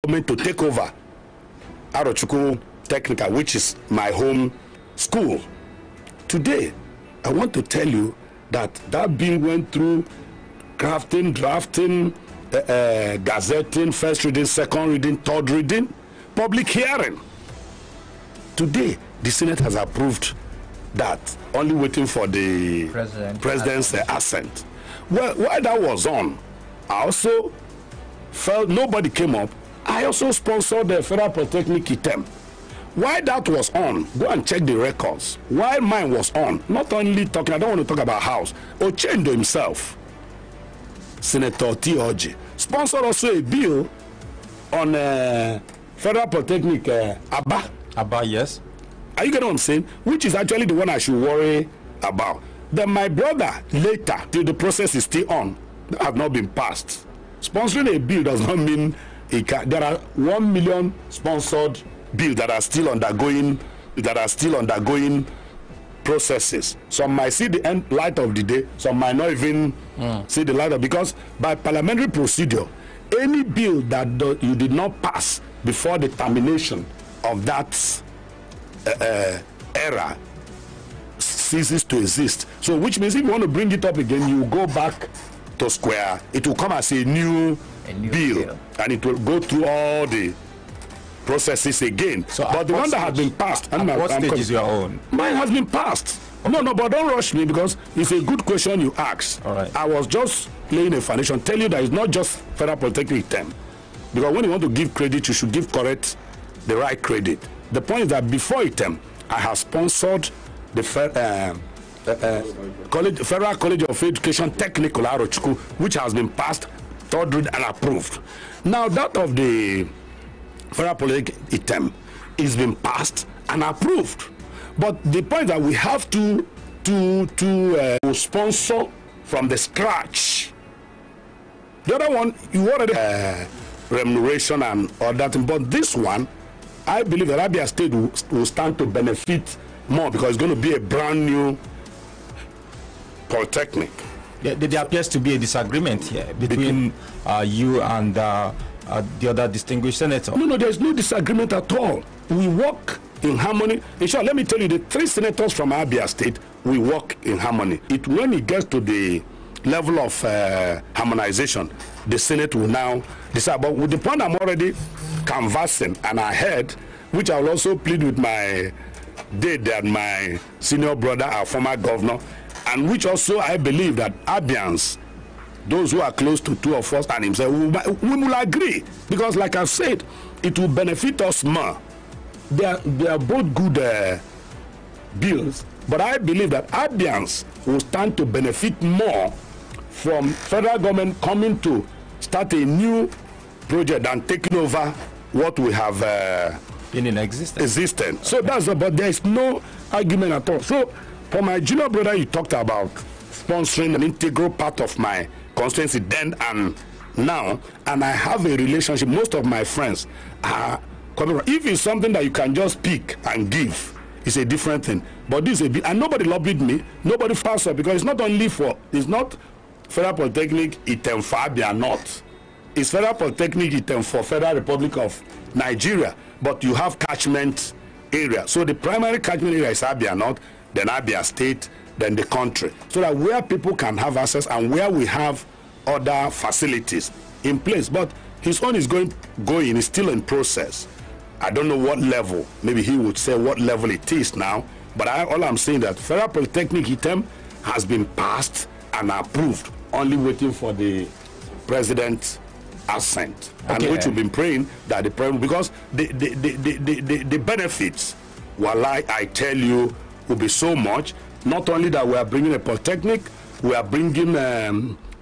government to take over Arochukwu Technical, which is my home school. Today, I want to tell you that that bill went through crafting, drafting, gazetting, first reading, second reading, third reading, public hearing. Today, the Senate has approved that, only waiting for the president's assent. Well, while that was on, I also felt nobody came up. I also sponsored the Federal Polytechnic item. While that was on, go and check the records. While mine was on, not only talking, I don't want to talk about House, Ochendo himself, Senator T. Orji, sponsored also a bill on Federal Polytechnic Abba. Abba, yes. Are you getting what I'm saying? Which is actually the one I should worry about. Then my brother, later, till the process is still on, have not been passed. Sponsoring a bill does not mean there are 1 million sponsored bills that are still undergoing processes. Some might see the end light of the day, some might not even see the light of, because by parliamentary procedure, any bill that you did not pass before the termination of that era ceases to exist. So which means if you want to bring it up again, you go back to square. It will come as a new bill, and it will go through all the processes again. So but the one that has been passed, and what stage is your own? Mine has been passed. Okay. No, but don't rush me, because it's a good question you asked. All right. I was just laying a foundation, tell you that it's not just Federal Polytechnic term, because when you want to give credit, you should give the right credit. The point is that before item, I have sponsored the Federal College of Education Technical Arochukwu, which has been passed, third read, and approved. Now that of the Federal Polytechnic item is been passed and approved. But the point that we have to sponsor from the scratch. The other one, you already remuneration and all that, but this one, I believe that Abia State will stand to benefit more, because it's going to be a brand new polytechnic. There appears to be a disagreement here between you and the other distinguished senator. No, there's no disagreement at all. We work in harmony. In short, let me tell you, the 3 senators from Abia State, we work in harmony. When it gets to the level of harmonization, the Senate will now decide. But with the point I'm already canvassing and ahead, which I will also plead with my dad and my senior brother, our former governor, and which also I believe that Abians, those who are close to two of us and himself, we will agree, because like I said, it will benefit us more. They are both good bills, but I believe that Abians will stand to benefit more from federal government coming to start a new project and taking over what we have been in existence. So that's but there is no argument at all. So for my junior brother, you talked about sponsoring an integral part of my constituency then and now, and I have a relationship. Most of my friends are coming. If it's something that you can just pick and give, it's a different thing. But this is a bit, and nobody lobbied me, nobody passed up, because it's not only for, it's not Federal Polytechnic item for Abia North. It's Federal Polytechnic item for Federal Republic of Nigeria, but you have catchment area. So the primary catchment area is Abia North, then Abia State, then the country. So that where people can have access and where we have other facilities in place. But his own is going, is still in process. I don't know what level, maybe he would say what level it is now, but all I'm saying that Federal Polytechnic item has been passed and approved, only waiting for the president's assent. Okay. And which we've been praying that the president, because the benefits, well, I tell you, will be so much. Not only that we are bringing a polytechnic, we are bringing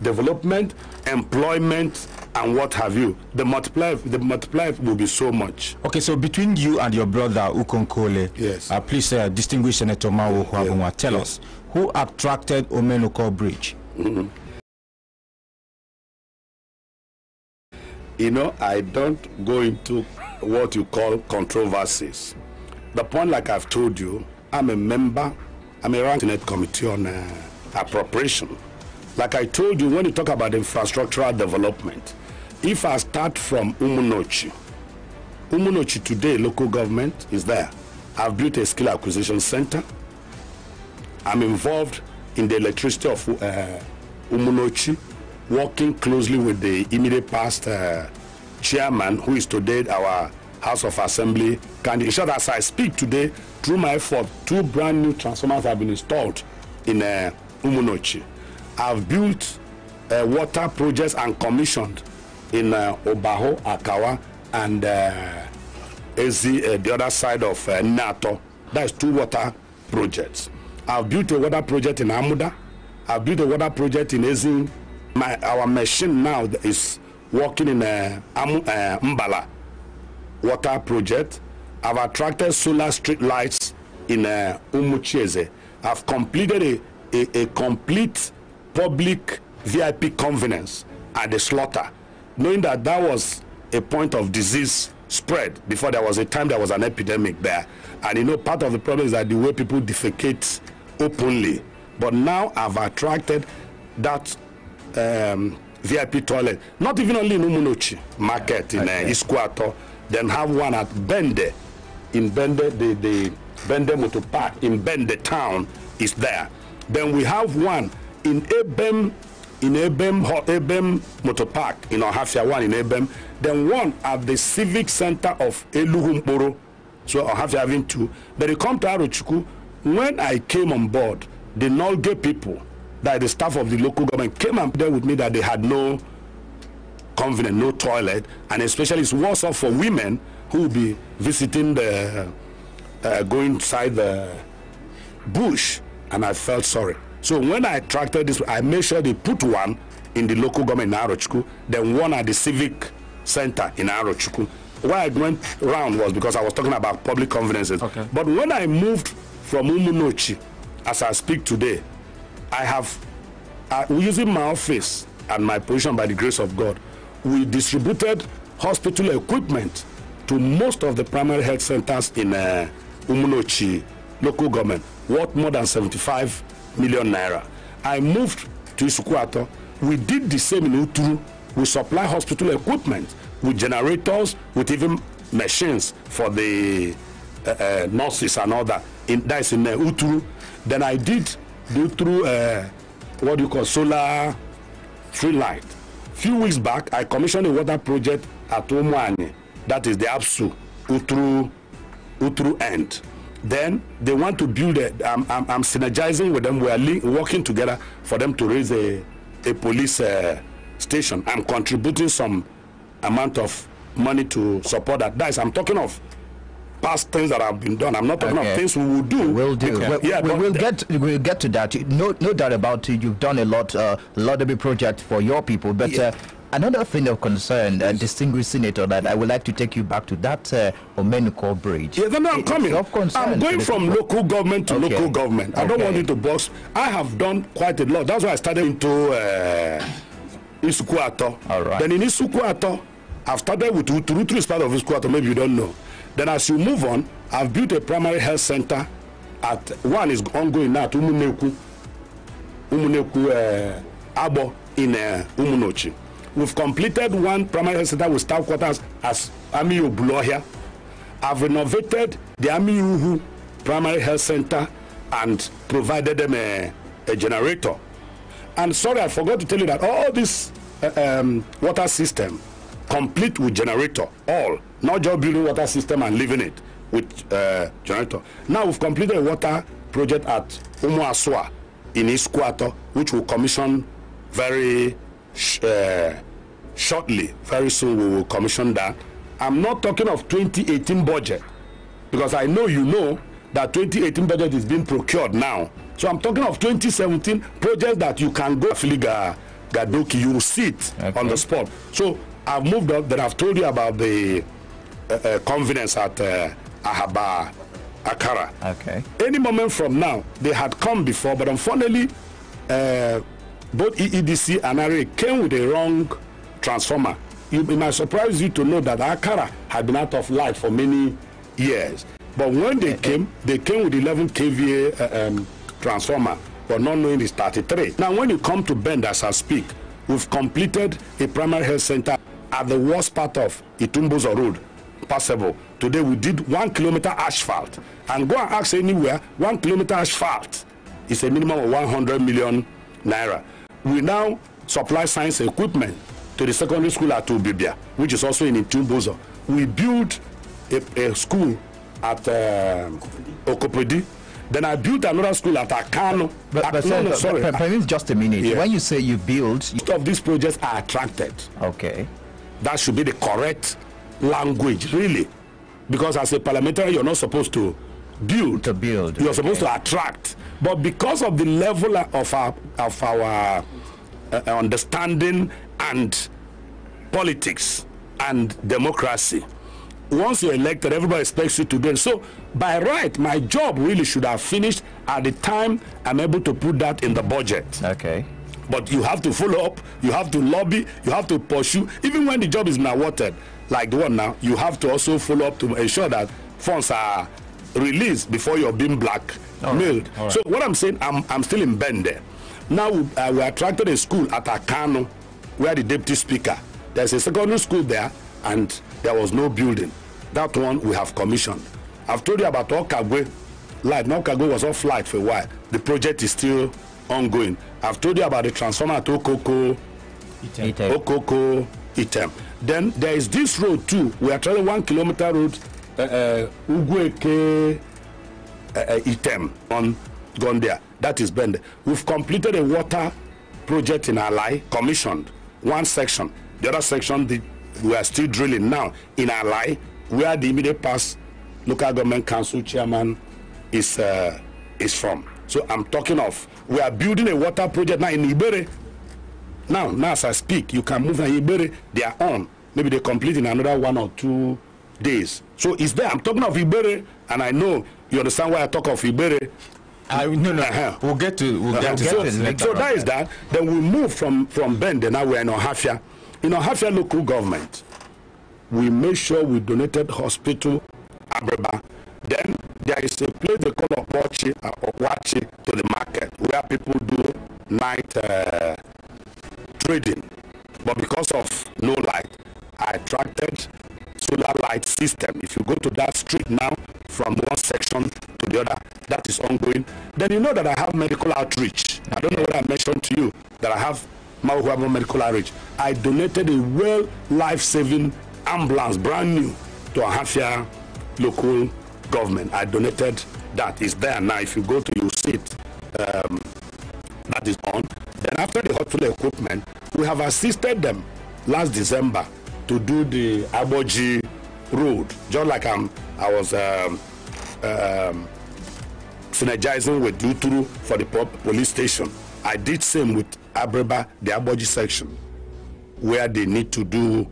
development, employment, and what have you. The multiplier will be so much. Okay, so between you and your brother Ukonkole, yes. Please, distinguished Senator Mao Ohuabunwa, tell us who attracted Omenoko Bridge. Mm-hmm. You know, I don't go into what you call controversies. The point, like I've told you, I'm a member, I'm a ranking committee on appropriation. Like I told you, when you talk about infrastructural development, if I start from Umunochi, Umunochi today, local government is there. I've built a skill acquisition center. I'm involved in the electricity of Umunochi, working closely with the immediate past chairman, who is today our House of Assembly candidate. In short, as I speak today, through my effort, 2 brand new transformers have been installed in Umunochi. I've built water projects and commissioned in Obaho, Akawa, and the other side of Nato. That's 2 water projects. I've built a water project in Amuda. I've built a water project in Ezin. Our machine now is working in Mbala water project. I've attracted solar street lights in Umuchieze. I've completed a complete public VIP convenience at the slaughter, knowing that that was a point of disease spread. Before there was a time there was an epidemic there. And you know, part of the problem is that the way people defecate openly. But now I've attracted that VIP toilet, not even only in Umunochi market, in Isuikwato, then have one at Bende. In Bende, the Bende Motor Park in Bende town is there. Then we have one in Ebem, Motor Park, in Ohafia, one in Ebem. Then one at the Civic Center of Eluhumboro. So Ohafia having 2. But you come to Arochukwu, when I came on board, the Nolge people, that the staff of the local government came and there with me that they had no convenience, no toilet, and especially it's worse off for women who will be visiting the, going inside the bush, and I felt sorry. So when I attracted this, I made sure they put one in the local government in Arochukwu, then one at the civic center in Arochukwu. Why I went round was because I was talking about public confidences. Okay. But when I moved from Umunochi, as I speak today, I have, using my office and my position by the grace of God, we distributed hospital equipment to most of the primary health centers in Umunochi local government, worth more than 75 million naira. I moved to Isuikwato. We did the same in Uturu. We supply hospital equipment with generators, with even machines for the nurses and all that. That's in Uturu. Then I did the Uturu, what do you call, solar street light. Few weeks back, I commissioned a water project at Omwani. That is the APSU, Uturu end. Then they want to build I'm synergizing with them. We are working together for them to raise a police station. I'm contributing some amount of money to support that. That is, I'm talking of past things that have been done. I'm not talking of things we will do. We'll do. We'll get to that. No doubt about it. You've done a lot of big projects for your people. But another thing of concern, distinguished senator, that I would like to take you back to that Omenuko bridge. Yeah, then I'm coming. I'm going from local government to local government. I don't want it to box. I have done quite a lot. That's why I started into Isuikwato. All right. Then in Isuikwato, I've started with Uturu is part of Isuikwato. Maybe you don't know. Then as you move on, I've built a primary health center. At one is ongoing now at Umuneku Abo in Umunochi. We've completed one primary health center with staff quarters as Ami Obulohia. I've renovated the Ami Uhu primary health center and provided them a generator. And sorry, I forgot to tell you that all this water system complete with generator, all, not just building water system and leaving it with generator. Now we've completed a water project at Umuaswa in Isuikwato, which will commission very shortly. Very soon we will commission that. I'm not talking of 2018 budget, because I know you know that 2018 budget is being procured now. So I'm talking of 2017 projects that you can go Filiga Gadoki, you will see it on the spot. So I've moved up. That I've told you about the convenience at Ahaba Akara. Okay. Any moment from now, they had come before, but unfortunately, both EEDC and RA came with a wrong transformer. It might surprise you to know that Akara had been out of light for many years. But when they came with 11 kVA transformer, but not knowing it's 33. Now, when you come to Bend, as I speak, we've completed a primary health center at the worst part of Itumbozo Road, passable. Today we did 1 kilometer asphalt. And go and ask anywhere, 1 kilometer asphalt is a minimum of 100 million naira. We now supply science equipment to the secondary school at Obibia, which is also in Itumbozo. We built a school at Okopedi. Then I built another school at Akano. But just a minute. Yeah. When you say you build... Most of these projects are attracted. Okay. That should be the correct language, really. Because as a parliamentarian, you're not supposed to build. You're supposed to attract. But because of the level of our understanding and politics and democracy, once you're elected, everybody expects you to do it. So by right, my job really should have finished at the time I'm able to put that in the budget. Okay. But you have to follow up, you have to lobby, you have to pursue. Even when the job is not awarded, like the one now, you have to also follow up to ensure that funds are released before you're being blackmailed. Right. So what I'm saying, I'm still in Bende. Now we attracted a school at Akano, where the deputy speaker, there's a secondary school there, and there was no building. That one we have commissioned. I've told you about Okagwe Light. Now Okagwe was off light for a while. The project is still ongoing. I've told you about the transformer at Okoko Item. Then there is this road too. We are trying 1 kilometer road, Ugweke Item on gone there. That is Bende. We've completed a water project in Alai, commissioned one section. The other section we are still drilling now in Alai, where the immediate past local government council chairman is from. So I'm talking of, we are building a water project now in Ibere. Now as I speak, you can move to Ibere. They are on. Maybe they complete in another 1 or 2 days. So it's there. I'm talking of Ibere, and I know you understand why I talk of Ibere. No. We'll get to it. So that is that. Then we move from Bende. Now we're in Ohafia. In Ohafia local government, we make sure we donated hospital Abreba. Then there is a place they call Okwachi to the market, where people do night trading. But because of no light, I attracted solar light system. If you go to that street now, from one section to the other, that is ongoing. Then you know that I have medical outreach. I don't know what I mentioned to you, that I have Mao Ohuabunwa medical outreach. I donated a well life-saving ambulance, brand new, to Ohafia local government. I donated that. It's there now. If you go to, you see it. That is on. Then after the hospital equipment, we have assisted them last December to do the Aboji road. Just like I was synergizing with Luturu for the police station. I did same with Abreba, the Aboji section, where they need to do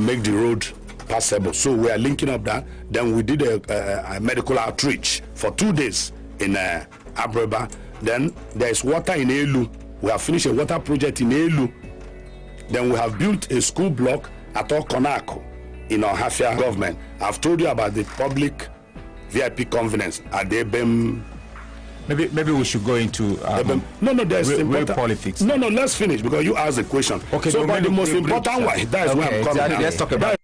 make the road passable. So we are linking up that. Then we did a medical outreach for 2 days in Abreba. Then there is water in Elu. We have finished a water project in Elu. Then we have built a school block at Okonako in Ohafia government. I've told you about the public VIP convenience at the EBEM. Maybe we should go into there's real politics. No, let's finish, because you asked the question. Okay, so but the most important one, that is where I'm coming now. Let's talk about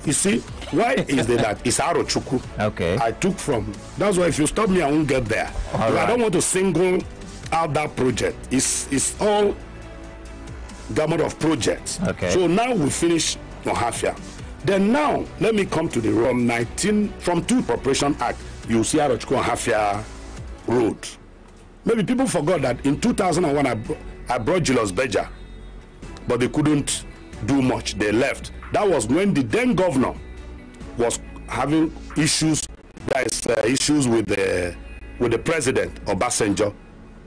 you see, why is that? It's Arochukwu. Okay. I took from. That's why if you stop me, I won't get there. Right. I don't want to single out that project. It's all gamut of projects. Okay. So now we finish Ohafia. Then now let me come to the road. From 2 Corporation Act, you see Arochukwu Ohafia road. Maybe people forgot that in 2001 I brought Julius Beja, but they couldn't do much. They left. That was when the then governor was having issues. Issues with the president Obasanjo.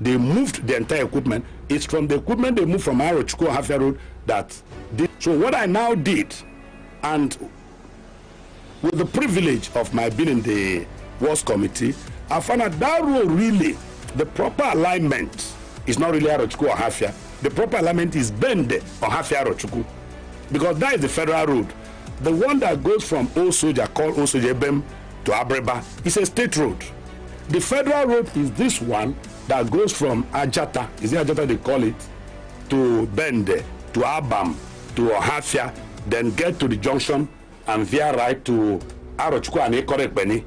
They moved the entire equipment. It's from the equipment they moved from Arochukwu Ohafia road that did. So what I now did, and with the privilege of my being in the Works Committee, I found out that road really, the proper alignment is not really Arochukwu Ohafia. The proper alignment is Bende Ohafia Arochukwu, because that is the federal road. The one that goes from Old Soldier, called Old Soldier Ebem, to Abreba is a state road. The federal road is this one that goes from Ajata, is it Ajata they call it, to Bende, to Abam, to Ohafia, then get to the junction and veer right to Arochukwu and Ekorekbeni.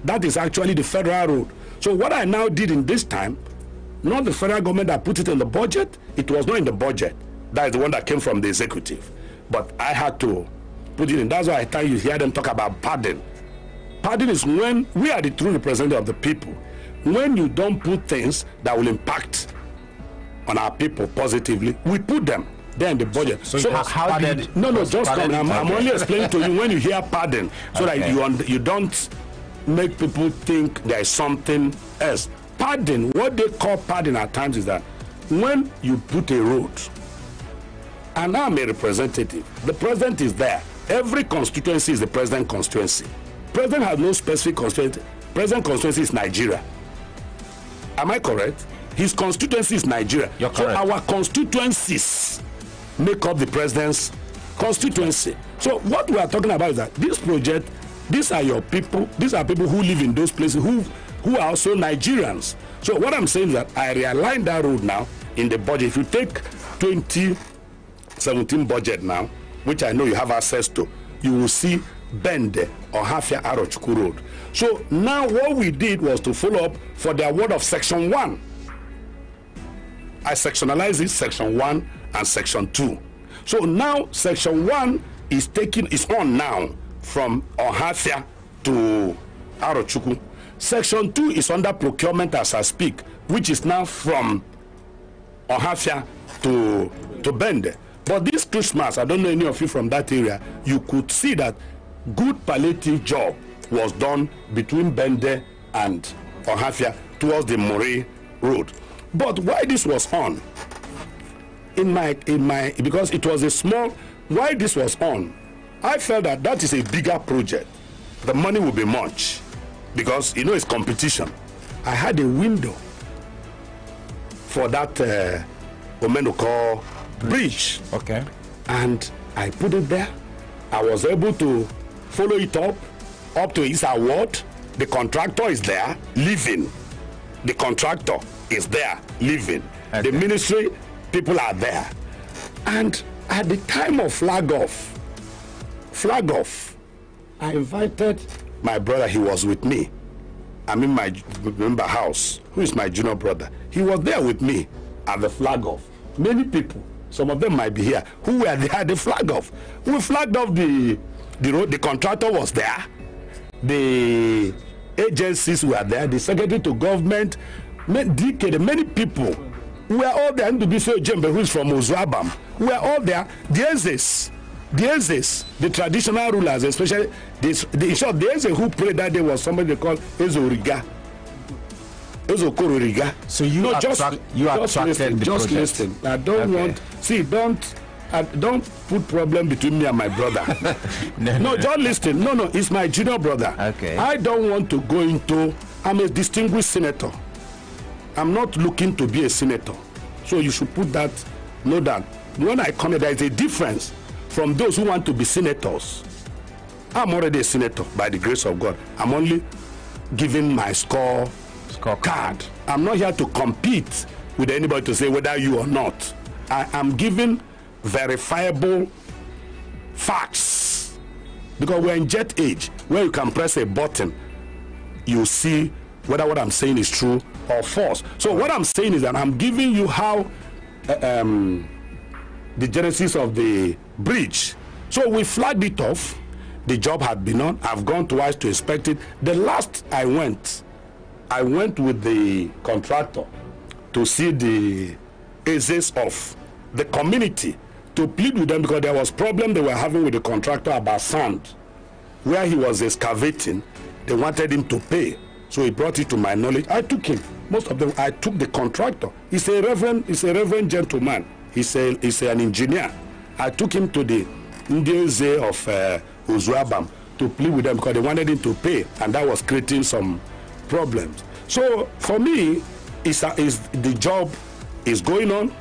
That is actually the federal road. So what I now did in this time, not the federal government that put it in the budget, it was not in the budget. That is the one that came from the executive. But I had to put it in. That's why I tell you hear them talk about pardon. Pardon is when we are the true representative of the people. When you don't put things that will impact on our people positively, we put them there in the budget. So how did just come. I'm only explaining to you when you hear pardon, so that you don't make people think there is something else. Pardon, what they call pardon at times is that when you put a road, and I'm a representative, the president is there. Every constituency is the president constituency. President has no specific constituency. President constituency is Nigeria. Am I correct? His constituency is Nigeria. You're so correct. our constituencies make up the president's constituency. So what we are talking about is that this project, these are your people, these are people who live in those places who are also Nigerians. So what I'm saying is that I realigned that road now in the budget. If you take 2017 budget now, which I know you have access to, you will see Bende or Hafia Arochukwu Road. So now what we did was to follow up for the award of Section 1. I sectionalized it, Section 1 and Section 2. So now Section 1 is on now from Ohafia to Arochukwu. Section 2 is under procurement as I speak, which is now from Ohafia to Bende. But this Christmas, I don't know any of you from that area, you could see that good palliative job was done between Bende and Ohafia towards the Moray Road. But why this was on, because it was a small, why this was on, I felt that is a bigger project. The money will be much, because it's competition. I had a window for that Omenoko bridge. Okay. And I put it there. I was able to follow it up to its award. The contractor is there, living. The contractor is there, living. Okay. The ministry, people are there. And at the time of flag off, I invited my brother. He was with me. I'm in my member house, who is my junior brother. He was there with me at the flag off. Many people, some of them might be here, who were there at the flag off. We flagged off the road. The contractor was there. The agencies were there. The secretary to government, many people were all there. And to be so Jembe, who is from Ozuabam, were all there. The Ezes, the traditional rulers, especially the Eze who prayed that day was somebody they called Ezoriga. So you attracted the just listen. I don't don't put problem between me and my brother. No, just listen. No, it's my junior brother. Okay. I don't want to go into, I'm a distinguished senator. I'm not looking to be a senator. So you should know that when I come here, there is a difference from those who want to be senators. I'm already a senator by the grace of God. I'm only giving my score card. I'm not here to compete with anybody to say whether you or not. I am giving verifiable facts, because we're in jet age where you can press a button, you see whether what I'm saying is true or false. So what I'm saying is that I'm giving you how the genesis of the bridge. So we flagged it off. The job had been on. I've gone twice to inspect it. The last I went with the contractor to see the aces of the community, to plead with them, because there was problem they were having with the contractor about sand. Where he was excavating, they wanted him to pay. So he brought it to my knowledge. I took him. Most of them, I took the contractor. He's a reverend gentleman. He's an engineer. I took him to the Ndieze of Uzuabam to plead with them because they wanted him to pay, and that was creating some problems. So for me, the job is going on,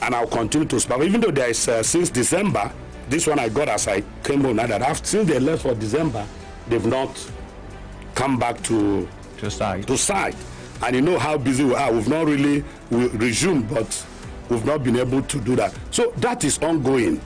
and I'll continue to spam. Even though there is since December, this one I got as I came home. Now that since they left for December, they've not come back to site. And you know how busy we are. We've not really resumed, but we've not been able to do that. So that is ongoing.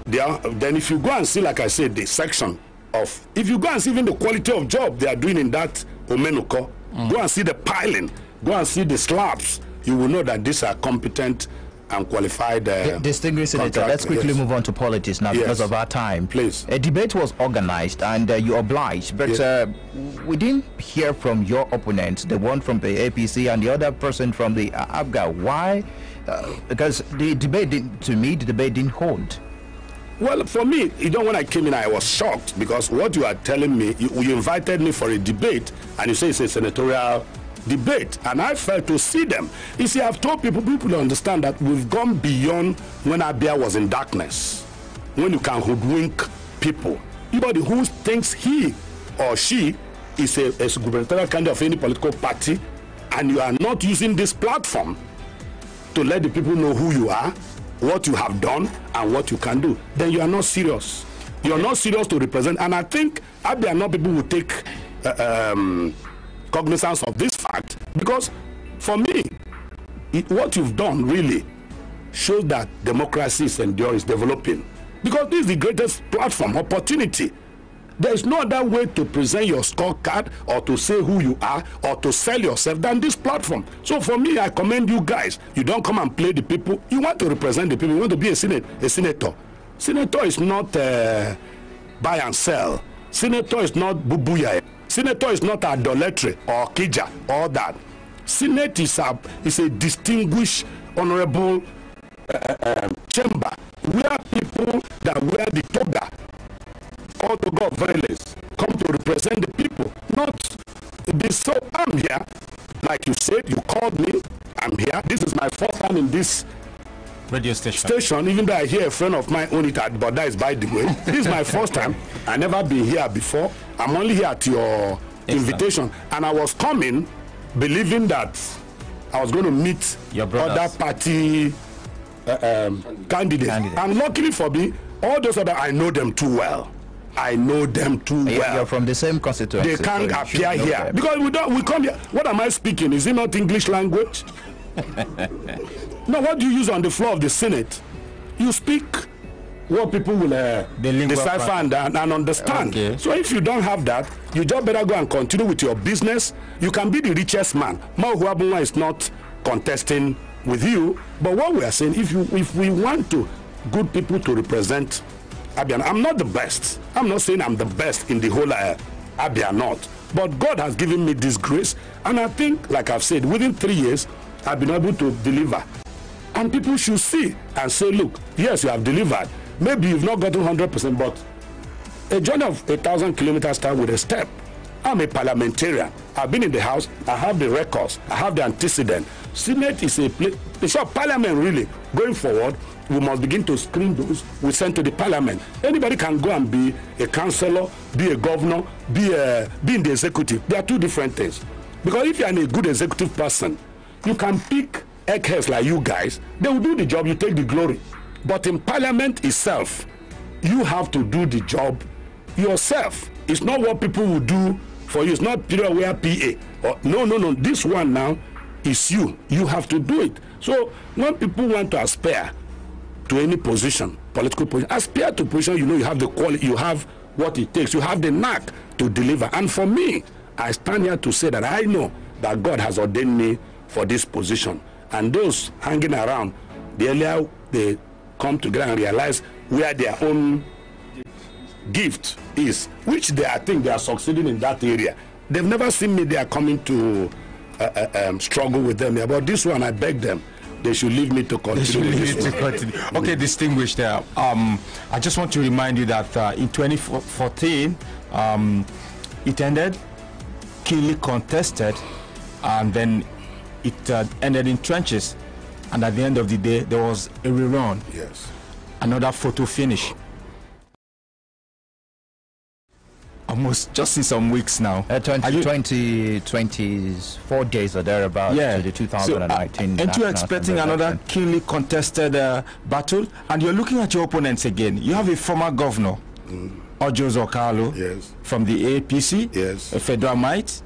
Then if you go and see, like I said, the section of, if you go and see even the quality of job they are doing in that Omenuko, go and see the piling, go and see the slabs, you will know that these are competent and qualified distinguished senator. Let's quickly move on to politics now because of our time. Please. A debate was organized and you obliged, but we didn't hear from your opponents, the one from the APC and the other person from the Abga. Why? Because the debate didn't hold. Well, for me, when I came in, I was shocked because what you are telling me, you invited me for a debate and you say it's a senatorial debate, and I failed to see them. You see, I've told people to understand that we've gone beyond when Abia was in darkness, when you can hoodwink people. Anybody who thinks he or she is a gubernatorial candidate of any political party, and you are not using this platform to let the people know who you are, what you have done, and what you can do, then you are not serious. You are not serious to represent, and I think Abia North people will take cognizance of this fact, because for me, what you've done really shows that democracy is enduring, is developing, because this is the greatest platform, opportunity. There is no other way to present your scorecard or to say who you are or to sell yourself than this platform. So for me, I commend you guys. You don't come and play the people. You want to represent the people. You want to be a senator. Senator is not buy and sell. Senator is not bubuya. Senator is not idolatry or kija, all that. Senate is a distinguished, honorable chamber where people that wear the toga, called toga of violence, come to represent the people. Not this. So I'm here, like you said, you called me. I'm here. This is my first time in this radio station. Even though I hear a friend of mine own it, but that is by the way. This is my first time. I never been here before. I'm only here at your invitation, and I was coming believing that I was going to meet your other party candidates. And luckily for me, all those other, I know them too well. I know them too well. You're from the same constituency. They can't appear here because we come here. What am I speaking? Is it not English language? No, what do you use on the floor of the Senate? You speak what people will decipher and understand. Okay. So if you don't have that, you just better go and continue with your business. You can be the richest man. Mao Ohuabunwa is not contesting with you, but what we are saying, if we want good people to represent Abia, I'm not the best. I'm not saying I'm the best in the whole Abia North, but God has given me this grace, and I think, like I've said, within 3 years, I've been able to deliver. And people should see and say, look, yes, you have delivered. Maybe you've not gotten 100%, but a journey of 1,000 kilometers starts with a step. I'm a parliamentarian. I've been in the House. I have the records. I have the antecedent. Senate is a place. It's a parliament, really. Going forward, we must begin to screen those we send to the parliament. Anybody can go and be a councillor, be a governor, be in the executive. They are two different things. Because if you are a good executive person, you can pick eggheads like you guys. They will do the job. You take the glory. But in parliament itself, you have to do the job yourself. It's not what people will do for you. It's not period where PA. No. This one now is you. You have to do it. So when people want to aspire to any position, political position, aspire to position, you have the quality, you have what it takes, you have the knack to deliver. And for me, I stand here to say that I know that God has ordained me for this position. And those hanging around, the earlier they come together and realize where their own gift is, which I think they are succeeding in that area. They've never seen me there coming to struggle with them. But this one, I beg them, they should leave me to continue. Okay, distinguished there. I just want to remind you that in 2014, it ended, keenly contested, and then it ended in trenches. And at the end of the day, there was a rerun. Yes. Another photo finish. Almost just in some weeks now. 24 days or thereabouts to the 2019. So, aren't you expecting another keenly contested battle? And you're looking at your opponents again. You have a former governor, Orji Uzor Kalu, from the APC, a federal might,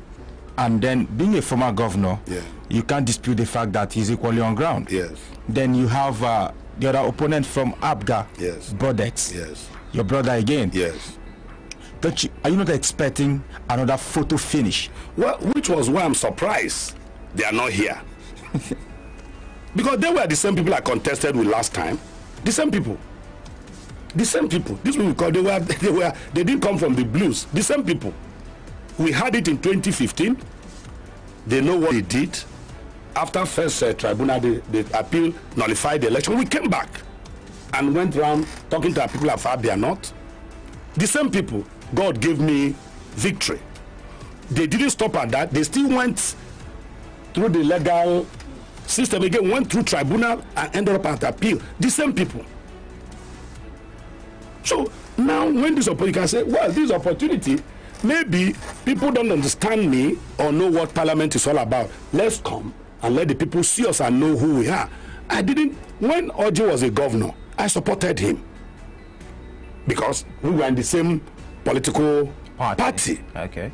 and then being a former governor, you can't dispute the fact that he's equally on ground. Then you have the other opponent from Abga, Brodex, your brother again. Are you not expecting another photo finish? Well, which was why I'm surprised they are not here. Because they were the same people I contested with last time. The same people. The same people. This we call they didn't come from the blues. The same people. We had it in 2015. They know what they did. After first tribunal, the appeal nullified the election. We came back and went around talking to our people of Abia North. The same people. God gave me victory. They didn't stop at that. They still went through the legal system again, went through tribunal and ended up at appeal. The same people. So now when this opportunity can say, well, this opportunity, maybe people don't understand me or know what parliament is all about. Let's come and let the people see us and know who we are. I didn't, when Orji was a governor, I supported him because we were in the same political party. Okay.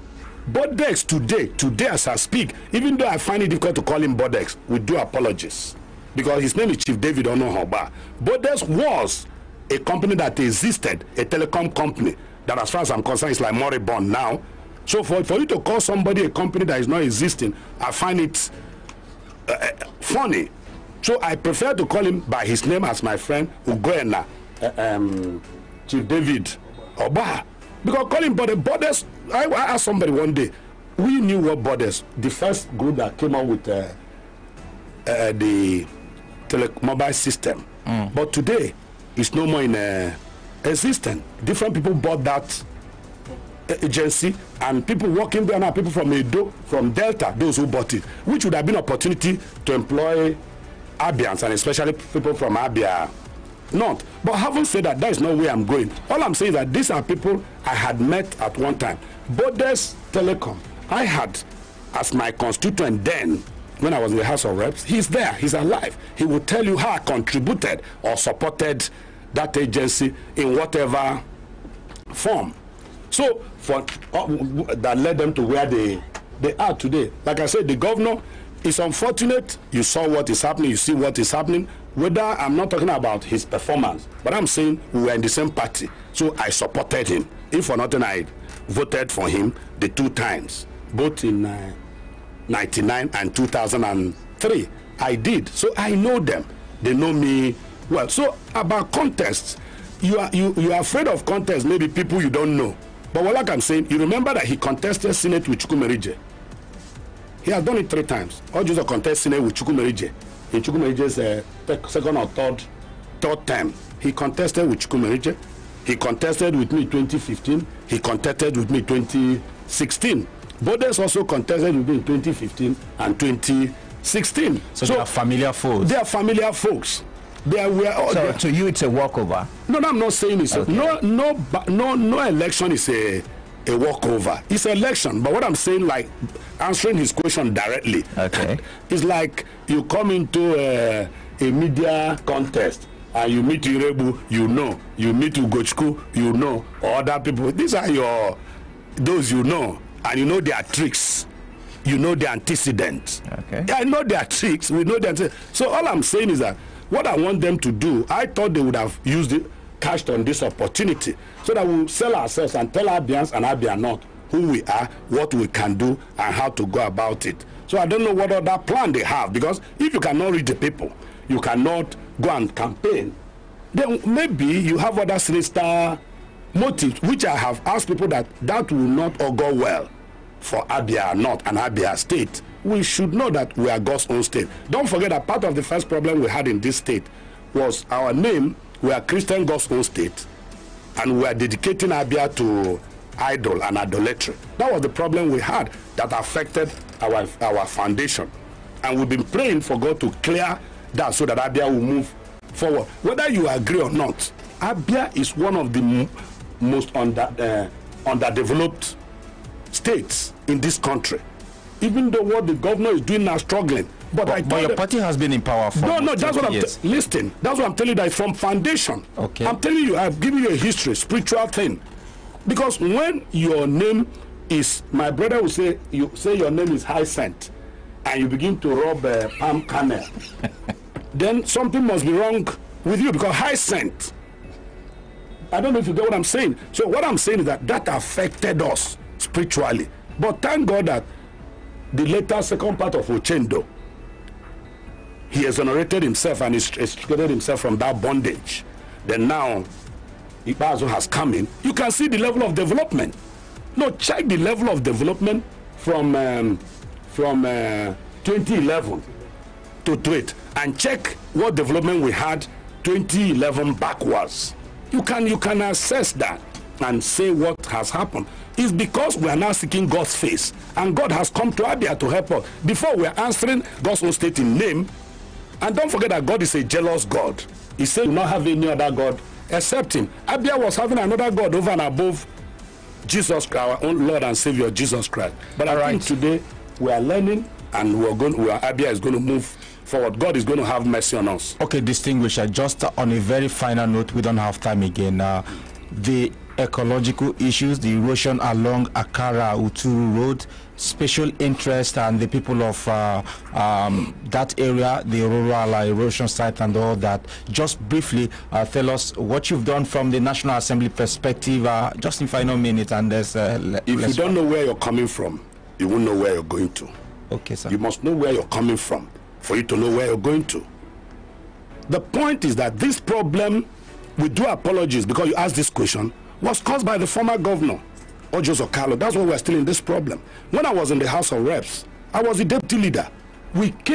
Bodex today as I speak, even though I find it difficult to call him Bodex, we do apologies because his name is Chief David Onohoba. Bodex was a company that existed, a telecom company that, as far as I'm concerned, is like moribund now. So for you to call somebody a company that is not existing, I find it funny. So I prefer to call him by his name as my friend Ugoena, Chief David Oba. Because calling Borders, I asked somebody one day, we knew what Borders, the first group that came out with the telemobile system. But today, it's no more in existence. Different people bought that agency, and people working there now, people from Edo, from Delta, those who bought it, which would have been an opportunity to employ Abians, and especially people from Abia North. But having said that, that is not where I'm going. All I'm saying is that these are people I had met at one time. Borders Telecom, I had as my constituent then, when I was in the House of Reps. He's there, he's alive. He will tell you how I contributed or supported that agency in whatever form. So, for that led them to where they are today. Like I said, the governor is unfortunate. You saw what is happening, you see what is happening. Whether I'm not talking about his performance, but I'm saying we were in the same party, so I supported him. If for nothing, I voted for him the 2 times, both in 99 and 2003. I did. So I know them. They know me well. So about contests, you are afraid of contests, maybe people you don't know. But what like I'm saying, you remember that he contested Senate with Chukwumerije. He has done it 3 times. Orji Uzor contest Senate with Chukwumerije. In Chukwumerije's second or third term, he contested with Chukwumerije. He contested with me 2015. He contested with me 2016. Borders also contested with me in 2015 and 2016. So they are familiar folks. They are familiar folks. So to you, it's a walkover. No, I'm not saying it's okay. No election is a walkover. It's an election. But what I'm saying, like answering his question directly, okay, it's like you come into a media contest and you meet Irebu, you know, you meet Ugochukwu, you know, or other people. These are those you know, and you know their tricks. You know the antecedents. Okay. I know their tricks. We know their. So all I'm saying is that what I want them to do, I thought they would have used it, cashed on this opportunity, so that we'll sell ourselves and tell Abians and Abia North who we are, what we can do, and how to go about it. So I don't know what other plan they have, because if you cannot reach the people, you cannot go and campaign, then maybe you have other sinister motives, which I have asked people that will not all go well for Abia North and Abia State. We should know that we are God's own state. Don't forget that part of the first problem we had in this state was our name. We are Christian God's own state, and we are dedicating Abia to idol and idolatry. That was the problem we had that affected our foundation. And we've been praying for God to clear that so that Abia will move forward. Whether you agree or not, Abia is one of the most underdeveloped states in this country. Even though what the governor is doing now, struggling. But your party has been in power for no, that's what I'm listening. That's what I'm telling you, that from foundation. Okay. I'm telling you, I've given you a history, spiritual thing. Because when your name is, my brother will say, you say your name is Hyacinth, and you begin to rub palm kernel, then something must be wrong with you, because Hyacinth, I don't know if you get what I'm saying. So what I'm saying is that affected us spiritually. But thank God that the later second part of Ochendo, he exonerated himself and extricated himself from that bondage. Then now, Ibazo has come in. You can see the level of development. No, check the level of development from 2011 to date, and check what development we had 2011 backwards. You can assess that and say what has happened. It's because we are now seeking God's face, and God has come to Abia to help us. Before we are answering God's own state in name, and don't forget that God is a jealous God. He said, "Do not have any other God except Him." Abia was having another God over and above Jesus Christ, our own Lord and Savior, Jesus Christ. But I think today we are learning, and Abia is going to move forward. God is going to have mercy on us. Okay, distinguisher, just on a very final note, we don't have time again. The ecological issues, the erosion along Akara Uturu Road, special interest, and the people of that area, the rural erosion site and all that. Just briefly tell us what you've done from the National Assembly perspective, just in final minute. And there's if you don't know where you're coming from, you won't know where you're going to. Okay, sir. You must know where you're coming from for you to know where you're going to. The point is that this problem, we do apologies because you asked this question, was caused by the former governor, Orji Uzor Kalu. That's why we're still in this problem. When I was in the House of Reps, I was the deputy leader. We came